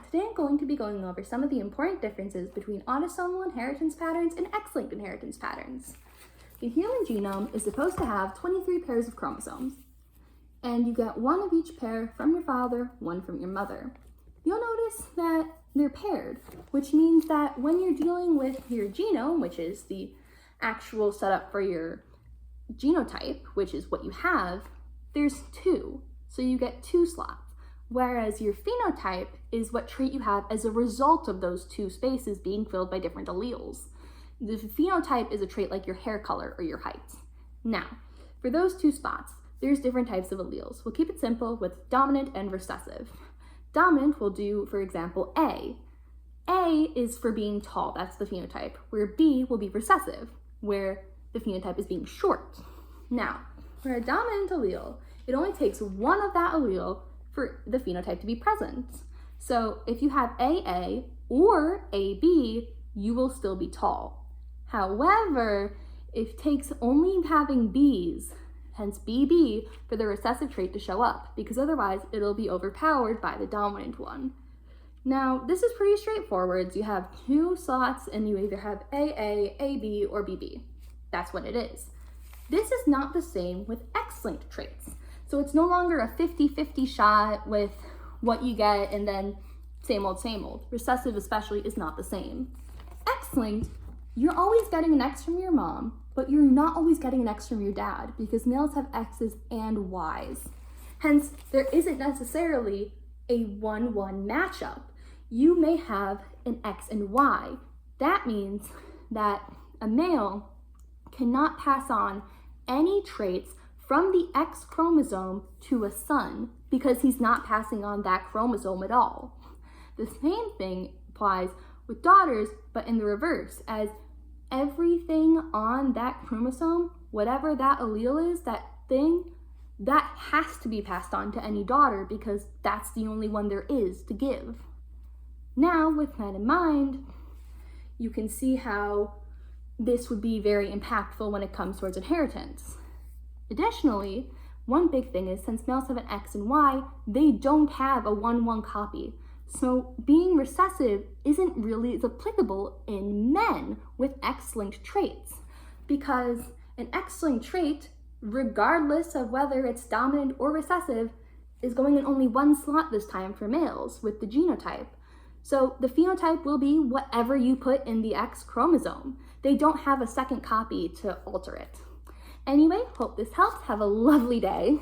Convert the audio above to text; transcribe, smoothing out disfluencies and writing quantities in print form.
today I'm going to be going over some of the important differences between autosomal inheritance patterns and X-linked inheritance patterns. The human genome is supposed to have 23 pairs of chromosomes, and you get one of each pair from your father, one from your mother. You'll notice that they're paired, which means that when you're dealing with your genome, which is the actual setup for your genotype, which is what you have, there's two. So you get two slots. Whereas your phenotype is what trait you have as a result of those two spaces being filled by different alleles. The phenotype is a trait like your hair color or your height. Now, for those two spots, there's different types of alleles. We'll keep it simple with dominant and recessive. Dominant will do, for example, A. A is for being tall, that's the phenotype, where B will be recessive, where the phenotype is being short. Now, for a dominant allele, it only takes one of that allele for the phenotype to be present. So if you have AA or AB, you will still be tall. However, it takes only having Bs, hence BB, for the recessive trait to show up, because otherwise it'll be overpowered by the dominant one. Now, this is pretty straightforward. You have two slots and you either have AA, AB, or BB. That's what it is. This is not the same with X-linked traits. So it's no longer a 50-50 shot with what you get and then same old, same old. Recessive especially is not the same. X-linked, you're always getting an X from your mom, but you're not always getting an X from your dad because males have X's and Y's. Hence, there isn't necessarily a 1-1 matchup. You may have an X and Y. That means that a male cannot pass on any traits from the X chromosome to a son because he's not passing on that chromosome at all. The same thing applies with daughters, but in the reverse, as everything on that chromosome, whatever that allele is, that thing, that has to be passed on to any daughter because that's the only one there is to give. Now, with that in mind, you can see how this would be very impactful when it comes towards inheritance. Additionally, one big thing is since males have an X and Y, they don't have a 1-1 copy. So being recessive isn't really as applicable in men with X-linked traits because an X-linked trait, regardless of whether it's dominant or recessive, is going in only one slot this time for males with the genotype. So the phenotype will be whatever you put in the X chromosome. They don't have a second copy to alter it. Anyway, hope this helps. Have a lovely day.